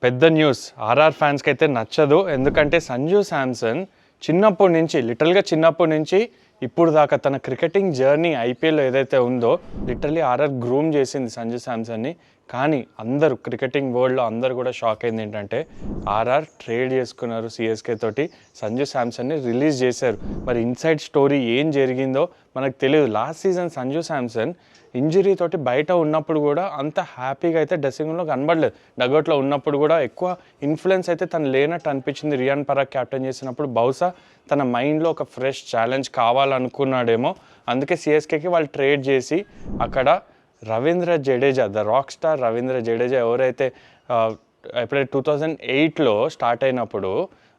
పెద్ద news RR ఫ్యాన్స్కి అయితే నచ్చదు. ఎందుకంటే సంజు శాంసన్ చిన్నప్పటి నుంచి లిటరల్గా చిన్నప్పటి నుంచి ఇప్పుడు దాకా తన క్రికెటింగ్ జర్నీ ఐపీఎల్లో ఏదైతే ఉందో లిటరలీ ఆర్ఆర్ గ్రూమ్ చేసింది సంజు శాంసన్ని. కానీ అందరూ క్రికెటింగ్ వరల్డ్లో అందరూ కూడా షాక్ అయింది ఏంటంటే ఆర్ఆర్ ట్రేడ్ చేసుకున్నారు సిఎస్కే తోటి, సంజు శాంసన్ని రిలీజ్ చేశారు. మరి ఇన్సైడ్ స్టోరీ ఏం జరిగిందో మనకు తెలియదు. Last season Sanju Samson injury తోటి బయట ఉన్నప్పుడు కూడా అంత హ్యాపీగా అయితే డ్రెస్సింగ్ రూమ్లో కనబడలేదు. డగౌట్లో ఉన్నప్పుడు కూడా ఎక్కువ ఇన్ఫ్లుయెన్స్ అయితే తను లేనట్టు అనిపించింది. రియాన్ పరాగ్ క్యాప్టెన్ చేసినప్పుడు బహుశా తన మైండ్లో ఒక ఫ్రెష్ ఛాలెంజ్ కావాలనుకున్నాడేమో. అందుకే సిఎస్కేకి వాళ్ళు ట్రేడ్ చేసి అక్కడ Ravindra Jadeja, the rock star Ravindra Jadeja ఎవరైతే ఎప్పుడైతే 2008లో స్టార్ట్ అయినప్పుడు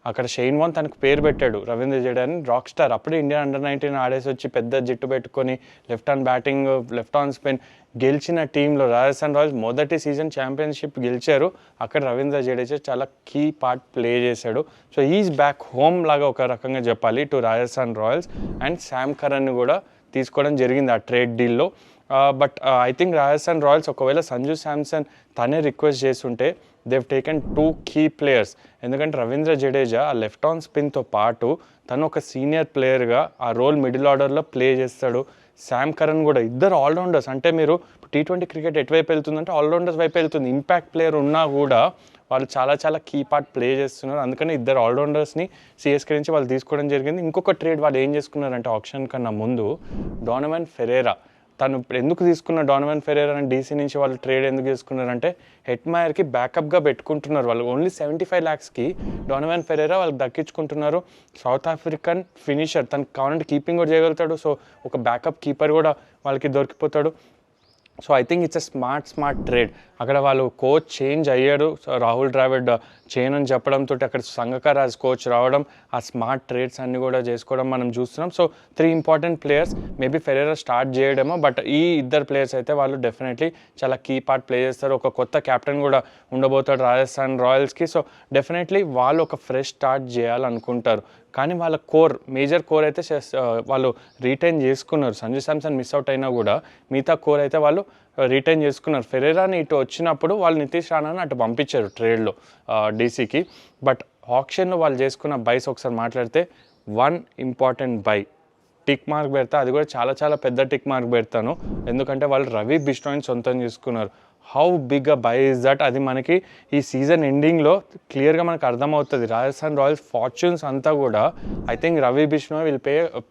అక్కడ షెయిన్ వాన్ తనకు పేరు పెట్టాడు రవీంద్ర జడేజా అని, రాక్ స్టార్. అప్పుడే ఇండియా అండర్-19 ఆడేసి వచ్చి పెద్ద జిట్టు పెట్టుకొని left on batting, left on spin గెలిచిన టీంలో రాజస్థాన్ రాయల్స్ మొదటి సీజన్ ఛాంపియన్షిప్ గెలిచారు. అక్కడ రవీంద్ర జడేజా చాలా కీ పార్ట్ ప్లే చేశాడు. సో ఈజ్ బ్యాక్ హోమ్ లాగా ఒక రకంగా చెప్పాలి to Rajasthan Royals. And Sam కరన్ని కూడా తీసుకోవడం జరిగింది ఆ ట్రేడ్ డీల్లో. But I think Rajasthan Royals ఒకవేళ సంజు శాంసన్ తనే రిక్వెస్ట్ చేస్తుంటే దేవ్ టేకెన్ 2 కీ ప్లేయర్స్. ఎందుకంటే రవీంద్ర జడేజా ఆ లెఫ్ట్ ఆన్ స్పిన్తో పాటు తను ఒక సీనియర్ ప్లేయర్గా ఆ రోల్ మిడిల్ ఆర్డర్లో ప్లే చేస్తాడు. శామ్ కరన్ కూడా, ఇద్దరు ఆల్రౌండర్స్. అంటే మీరు T20 క్రికెట్ ఎటువైపు వెళ్తుందంటే ఆల్రౌండర్స్ వైపు వెళ్తుంది. ఇంపాక్ట్ ప్లేయర్ ఉన్నా కూడా వాళ్ళు చాలా చాలా కీ పార్ట్ ప్లే చేస్తున్నారు. అందుకని ఇద్దరు ఆల్రౌండర్స్ని సిఎస్కే నుంచి వాళ్ళు తీసుకోవడం జరిగింది. ఇంకొక ట్రేడ్ వాళ్ళు ఏం చేసుకున్నారంటే ఆప్షన్ కన్నా ముందు డోనోవన్ ఫెరేరా, తను ఎందుకు తీసుకున్న డోనోవన్ ఫెరేరా అని డీసీ నుంచి వాళ్ళు ట్రేడ్ ఎందుకు తీసుకున్నారంటే హెట్మైర్కి బ్యాకప్గా పెట్టుకుంటున్నారు. వాళ్ళు ఓన్లీ 75 lakhsకి డోనోవన్ ఫెరేరా వాళ్ళకి దక్కించుకుంటున్నారు. సౌత్ ఆఫ్రికన్ ఫినిషర్, తనకు కావాలంటే కీపింగ్ కూడా చేయగలుగుతాడు. సో ఒక బ్యాకప్ కీపర్ కూడా వాళ్ళకి దొరికిపోతాడు. So I think it's a smart trade. అక్కడ వాళ్ళు కోచ్ చేంజ్ అయ్యాడు. సో రాహుల్ ద్రావిడ్ చేయనని చెప్పడంతో అక్కడ సంగకార్ యాజ్ కోచ్ రావడం, ఆ స్మార్ట్ ట్రేడ్స్ అన్నీ కూడా చేసుకోవడం మనం చూస్తున్నాం. So 3 important players, maybe ఫెరేరా start చేయడమో, బట్ ఈ ఇద్దరు ప్లేయర్స్ అయితే వాళ్ళు డెఫినెట్లీ చాలా కీ పార్ట్ ప్లే చేస్తారు. ఒక కొత్త కెప్టెన్ కూడా ఉండబోతాడు రాజస్థాన్ రాయల్స్కి. సో డెఫినెట్లీ వాళ్ళు ఒక ఫ్రెష్ స్టార్ట్ చేయాలనుకుంటారు. కానీ వాళ్ళ మేజర్ కోర్ అయితే వాళ్ళు రీటైన్ చేసుకున్నారు. సంజు శాంసన్ మిస్ అవుట్ అయినా కూడా మిగతా కోర్ అయితే వాళ్ళు రీటైన్ చేసుకున్నారు. ఫెరేరాని ఇటు వచ్చినప్పుడు వాళ్ళు నితీష్ రాణాని అటు పంపించారు ట్రేడ్లో డీసీకి. బట్ ఆప్షన్లో వాళ్ళు చేసుకున్న బైస్ ఒకసారి మాట్లాడితే 1 ఇంపార్టెంట్ బై టిక్ మార్క్ పెడతా, అది కూడా చాలా చాలా పెద్ద టిక్ మార్క్ పెడతాను. ఎందుకంటే వాళ్ళు రవి బిష్ణోయిని సొంతం చేసుకున్నారు. How big a buy is that, అది మనకి ఈ సీజన్ ఎండింగ్లో క్లియర్గా మనకు అర్థమవుతుంది. రాజస్థాన్ రాయల్స్ ఫార్చ్యూన్స్ అంతా కూడా I think Ravi Bishnoi will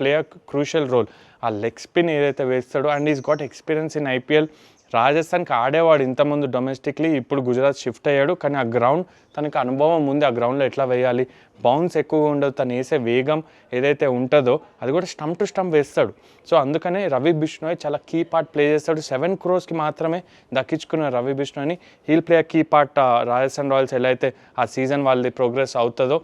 play a crucial role. ఆ లెగ్ స్పిన్ ఏదైతే వేస్తాడో, and he's got experience in IPL. రాజస్థాన్కి ఆడేవాడు ఇంతకుముందు డొమెస్టిక్లీ, ఇప్పుడు గుజరాత్ షిఫ్ట్ అయ్యాడు. కానీ ఆ గ్రౌండ్ తనకు అనుభవం ఉంది, ఆ గ్రౌండ్లో ఎట్లా వేయాలి, బౌన్స్ ఎక్కువగా ఉండదు, తను వేసే వేగం ఏదైతే ఉంటుందో అది కూడా స్టంప్ టు స్టంప్ వేస్తాడు. సో అందుకనే రవి బిష్ణోయ్ చాలా కీ పార్ట్ ప్లే చేస్తాడు. 7 crores మాత్రమే దక్కించుకున్న రవి బిష్ణోయ్ని. He'll play key part Rajasthan Royals ఎలా అయితే ఆ సీజన్ వాళ్ళది ప్రోగ్రెస్ అవుతుందో.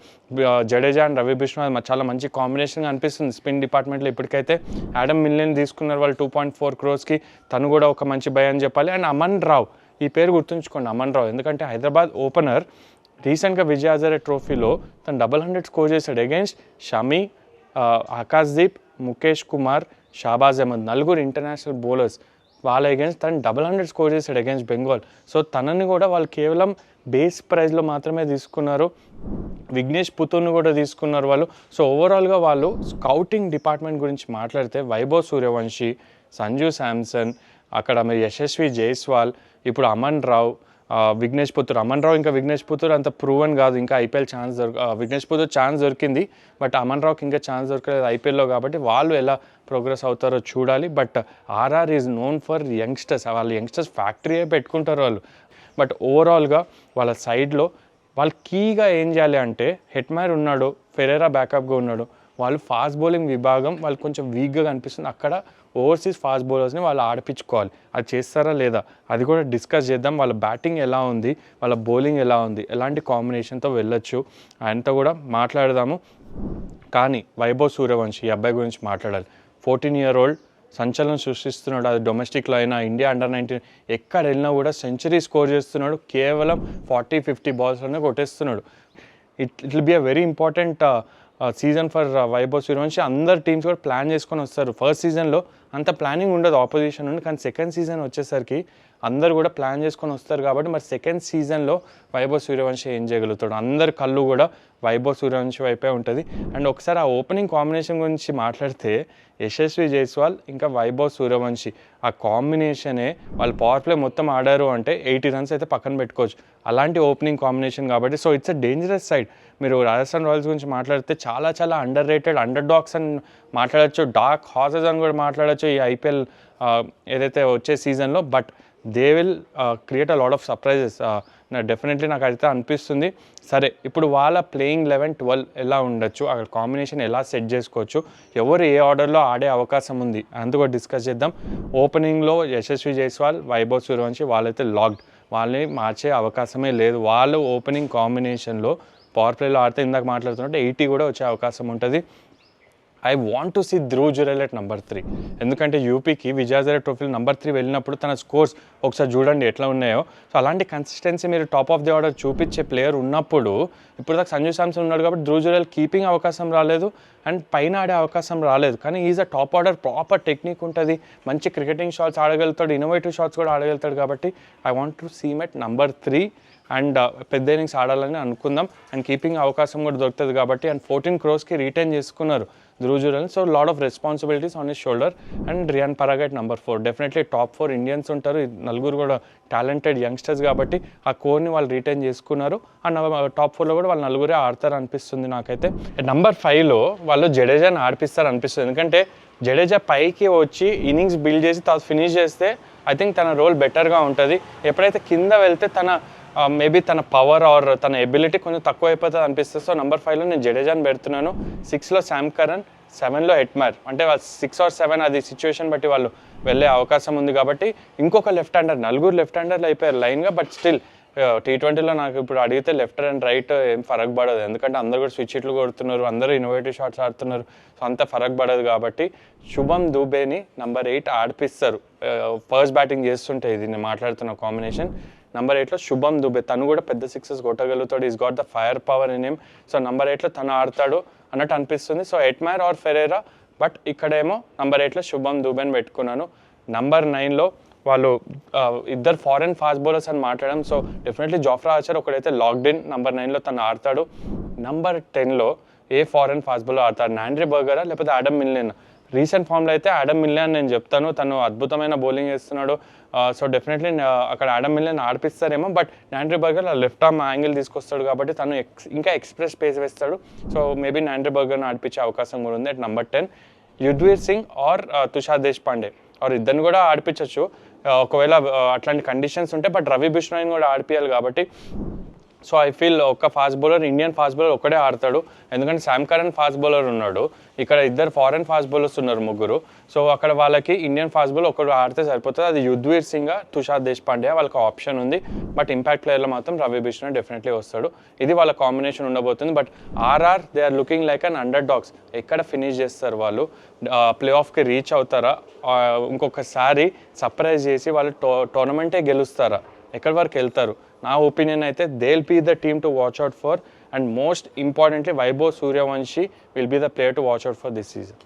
జడేజా అండ్ రవి బిష్ణోయ్ చాలా మంచి కాంబినేషన్గా అనిపిస్తుంది స్పిన్ డిపార్ట్మెంట్లో. ఇప్పటికైతే యాడమ్ మిల్లెన్ తీసుకున్నారు వాళ్ళు 2.4 crores, తను కూడా ఒక మంచి బై అని చెప్పాలి. అండ్ అమన్ రావ్, ఈ పేరు గుర్తుంచుకోండి, అమన్ రావ్. ఎందుకంటే హైదరాబాద్ ఓపెనర్, రీసెంట్గా విజయ్ హజారే ట్రోఫీలో తను 100 స్కోర్ చేశాడు against Shami, Akashdeep, Mukesh Kumar, Shahbaz Ahmed, 4 international bowlers. వాళ్ళ అగైన్స్ తను 100 స్కోర్ చేశాడు అగైన్స్ బెంగాల్. సో తనని కూడా వాళ్ళు కేవలం బేస్ ప్రైజ్లో మాత్రమే తీసుకున్నారు. విఘ్నేష్ పుతూర్ని కూడా తీసుకున్నారు వాళ్ళు. సో ఓవరాల్గా వాళ్ళు స్కౌటింగ్ డిపార్ట్మెంట్ గురించి మాట్లాడితే వైభవ్ సూర్యవంశీ, సంజు శాంసన్, అక్కడ మరి యశస్వి జైస్వాల్, ఇప్పుడు అమన్ రావ్, విఘ్నేష్ పుతూర్. అమన్ రావ్ ఇంకా విఘ్నేష్ పుతూర్ అంత ప్రూవన్ కాదు, ఇంకా IPL chance Vignesh Puthur chance దొరికింది, బట్ అమన్ రావ్కి ఇంకా ఛాన్స్ దొరకలేదు ఐపీఎల్లో. కాబట్టి వాళ్ళు ఎలా ప్రోగ్రెస్ అవుతారో చూడాలి. But RR is known for youngsters, వాళ్ళు యంగ్స్టర్స్ ఫ్యాక్టరీయే పెట్టుకుంటారు వాళ్ళు. బట్ ఓవరాల్గా వాళ్ళ సైడ్లో వాళ్ళు కీగా ఏం చేయాలి అంటే, హెట్మైర్ ఉన్నాడు, ఫెరేరా బ్యాకప్గా ఉన్నాడు, వాళ్ళు ఫాస్ట్ బౌలింగ్ విభాగం వాళ్ళు కొంచెం వీక్గా కనిపిస్తుంది. అక్కడ ఓవర్సీస్ ఫాస్ట్ బౌలర్స్ని వాళ్ళు ఆడిపించుకోవాలి. అది చేస్తారా లేదా అది కూడా డిస్కస్ చేద్దాం. వాళ్ళ బ్యాటింగ్ ఎలా ఉంది, వాళ్ళ బౌలింగ్ ఎలా ఉంది, ఎలాంటి కాంబినేషన్తో వెళ్ళొచ్చు ఆయనతో కూడా మాట్లాడదాము. కానీ వైభవ్ సూర్యవంశీ ఈ అబ్బాయి గురించి మాట్లాడాలి. 14-year-old సంచలనం సృష్టిస్తున్నాడు. అది డొమెస్టిక్లో అయినా, ఇండియా అండర్-19 ఎక్కడ వెళ్ళినా కూడా సెంచరీ స్కోర్ చేస్తున్నాడు. కేవలం 40-50 balls కొట్టేస్తున్నాడు. It will be a very important season for Vaibhav Suryavanshi. అందరు టీమ్స్ కూడా ప్లాన్ చేసుకొని వస్తారు. ఫస్ట్ సీజన్లో అంత ప్లానింగ్ ఉండదు ఆపోజిషన్ నుండి. కానీ సెకండ్ సీజన్ వచ్చేసరికి అందరు కూడా ప్లాన్ చేసుకొని వస్తారు కాబట్టి మరి సెకండ్ సీజన్లో వైభవ్ సూర్యవంశి ఏం చేయగలుగుతాడు, అందరి కళ్ళు కూడా వైభవ్ సూర్యవంశి వైపే ఉంటుంది. అండ్ ఒకసారి ఆ ఓపెనింగ్ కాంబినేషన్ గురించి మాట్లాడితే యశస్వి జైస్వాల్ ఇంకా వైభవ్ సూర్యవంశి ఆ కాంబినేషనే వాళ్ళు పవర్ ప్లే మొత్తం ఆడారు అంటే 80 రన్స్ అయితే పక్కన పెట్టుకోవచ్చు, అలాంటి ఓపెనింగ్ కాంబినేషన్ కాబట్టి. So it's a dangerous side. మీరు రాజస్థాన్ రాయల్స్ గురించి మాట్లాడితే చాలా అండర్ రేటెడ్ అండర్ డాగ్స్ అని మాట్లాడచ్చు, డార్క్ హార్సెస్ అని కూడా మాట్లాడచ్చు ఈ ఐపీఎల్ ఏదైతే వచ్చే సీజన్లో. But they will create a lot of surprises. Definitely నాకు అయితే అనిపిస్తుంది. సరే, ఇప్పుడు వాళ్ళ ప్లేయింగ్ 11-12 ఎలా ఉండొచ్చు, అక్కడ కాంబినేషన్ ఎలా సెట్ చేసుకోవచ్చు, ఎవరు ఏ ఆర్డర్లో ఆడే అవకాశం ఉంది అందుకు డిస్కస్ చేద్దాం. ఓపెనింగ్లో యశస్వి జైస్వాల్, వైభవ్ సూర్యవంశి వాళ్ళైతే లాక్డ్, వాళ్ళని మార్చే అవకాశమే లేదు. వాళ్ళు ఓపెనింగ్ కాంబినేషన్లో పవర్ ప్లేలో ఆడితే ఇందాక మాట్లాడుతున్నట్టు 80 కూడా వచ్చే అవకాశం ఉంటుంది. I want to see Dhruv Jurel at number 3, ఎందుకంటే యూపీకి విజయ్ ట్రోఫీలో నెంబర్ 3 వెళ్ళినప్పుడు తన స్కోర్స్ ఒకసారి చూడండి ఎట్లా ఉన్నాయో. సో అలాంటి కన్సిస్టెన్సీ మీరు టాప్ ఆఫ్ ది ఆర్డర్ చూపించే ప్లేయర్ ఉన్నప్పుడు, ఇప్పుడు దాకా సంజు శాంసన్ ఉన్నాడు కాబట్టి ధ్రువ్ జురేల్ కీపింగ్ అవకాశం రాలేదు అండ్ పైన ఆడే అవకాశం రాలేదు. కానీ is a top order, proper technique ఉంటుంది, మంచి క్రికెటింగ్ షాట్స్ ఆడగలుగుతాడు, ఇన్నోవేటివ్ షాట్స్ కూడా ఆడగలుగుతాడు కాబట్టి I want to see at number 3 and పెద్ద ఇన్నింగ్స్ ఆడాలని అనుకుందాం. అండ్ కీపింగ్ అవకాశం కూడా దొరుకుతుంది కాబట్టి. అండ్ 14 crores రిటైన్ చేసుకున్నారు Dhruv Jurel. So lot of responsibilities on his shoulder. And Riyan Parag at number 4, definitely top 4 Indians ఉంటారు, నలుగురు కూడా టాలెంటెడ్ యంగ్స్టర్స్ కాబట్టి ఆ కోర్ని వాళ్ళు రిటైన్ చేసుకున్నారు. అండ్ టాప్ 4లో కూడా వాళ్ళు నలుగురే ఆడతారు అనిపిస్తుంది నాకైతే. నెంబర్ 5లో వాళ్ళు జడేజాని ఆడిపిస్తారు అనిపిస్తుంది, ఎందుకంటే జడేజా పైకి వచ్చి ఇన్నింగ్స్ బిల్డ్ చేసి తర్వాత ఫినిష్ చేస్తే ఐ థింక్ తన రోల్ బెటర్గా ఉంటుంది. ఎప్పుడైతే కింద వెళ్తే తన మేబీ తన పవర్ ఆర్ తన ఎబిలిటీ కొంచెం తక్కువ అయిపోతుంది అనిపిస్తుంది. సో నెంబర్ 5లో నేను జడేజాని పెడుతున్నాను. 6లో శామ్ కరన్, 7లో హెట్మార్. అంటే 6 or 7 అది సిచ్యువేషన్ బట్టి వాళ్ళు వెళ్ళే అవకాశం ఉంది కాబట్టి. ఇంకొక లెఫ్ట్ హ్యాండర్, నలుగురు లెఫ్ట్ హ్యాండర్లు అయిపోయారు లైన్గా. బట్ స్టిల్ T20లో నాకు ఇప్పుడు అడిగితే లెఫ్ట్ అండ్ రైట్ ఏం ఫరక్ పడదు, ఎందుకంటే అందరూ కూడా స్విచ్ హిట్లు కొడుతున్నారు, అందరూ ఇన్నోవేటివ్ షాట్స్ ఆడుతున్నారు. సో అంత ఫరక్ పడదు కాబట్టి శుభమ్ దూబేని నెంబర్ 8 ఆడిపిస్తారు. ఫస్ట్ బ్యాటింగ్ చేస్తుంటే ఇది నేను మాట్లాడుతున్న కాంబినేషన్. నెంబర్ 8లో శుభమ్ దుబే, తను కూడా పెద్ద సిక్సెస్ కొట్టగలుగుతాడు, he's got the fire power in him. So number 8లో తను ఆడతాడు అన్నట్టు అనిపిస్తుంది. So Hetmyer or Ferreira, but ఇక్కడేమో నెంబర్ 8లో శుభమ్ దుబేని పెట్టుకున్నాను. నెంబర్ 9లో వాళ్ళు ఇద్దరు ఫారెన్ ఫాస్ట్ బౌలర్స్ అని మాట్లాడడం. సో డెఫినెట్లీ జోఫ్రా ఆర్చర్ ఒకడైతే లాక్డ్ ఇన్, నెంబర్ 9లో తను ఆడతాడు. నెంబర్ 10లో ఏ ఫారెన్ ఫాస్ట్ బౌలర్ ఆడతాడు, నాండ్రీ బర్గరా లేకపోతే ఆడమ్ మిల్నెన్. రీసెంట్ ఫామ్లో అయితే ఆడమ్ మిల్నెన్ నేను చెప్తాను, తను అద్భుతమైన బౌలింగ్ చేస్తున్నాడు. సో డెఫినెట్లీ అక్కడ ఆడమ్ మిల్నెన్ ఆడిపిస్తారేమో, but Nandre Burger left arm angle తీసుకొస్తాడు కాబట్టి తను ఇంకా ఎక్స్ప్రెస్ పేస్ వేస్తాడు. సో మేబీ నాండ్రీ బర్గర్ని ఆడిపించే అవకాశం కూడా ఉంది. At number 10 Yudhvir Singh or Tushar Deshpande, or ఇద్దరిని కూడా ఆడిపించవచ్చు ఒకవేళ అట్లాంటి కండిషన్స్ ఉంటే. బట్ రవి బిష్ణోయిని కూడా ఆడిపియాలి కాబట్టి. సో ఐ ఫీల్ ఒక fast bowler, Indian fast bowler ఒకడే ఆడతాడు, ఎందుకంటే శామ్ కరన్ ఫాస్ట్ బౌలర్ ఉన్నాడు, ఇక్కడ ఇద్దరు ఫారెన్ ఫాస్ట్ బౌలర్స్ ఉన్నారు ముగ్గురు. సో అక్కడ వాళ్ళకి ఇండియన్ ఫాస్ట్ బౌలర్ ఒకడు ఆడితే సరిపోతుంది, అది యుజ్వేర్ సింగ్, తుషార్ దేశ్పాండే వాళ్ళకి ఆప్షన్ ఉంది. బట్ ఇంపాక్ట్ ప్లేయర్లో మాత్రం రవి బిష్ణోయ్ డెఫినెట్లీ వస్తాడు. ఇది వాళ్ళ కాంబినేషన్ ఉండబోతుంది. But RR they are looking like an underdogs. ఎక్కడ ఫినిష్ చేస్తారు వాళ్ళు, ప్లే ఆఫ్కి రీచ్ అవుతారా, ఇంకొకసారి సర్ప్రైజ్ చేసి వాళ్ళు టోర్నమెంటే గెలుస్తారా, ఎక్కడి వరకు వెళ్తారు? నా ఒపీనియన్ అయితే they will be the team to watch out for. And most importantly Vaibhav Suryavanshi will be the player to watch out for this season.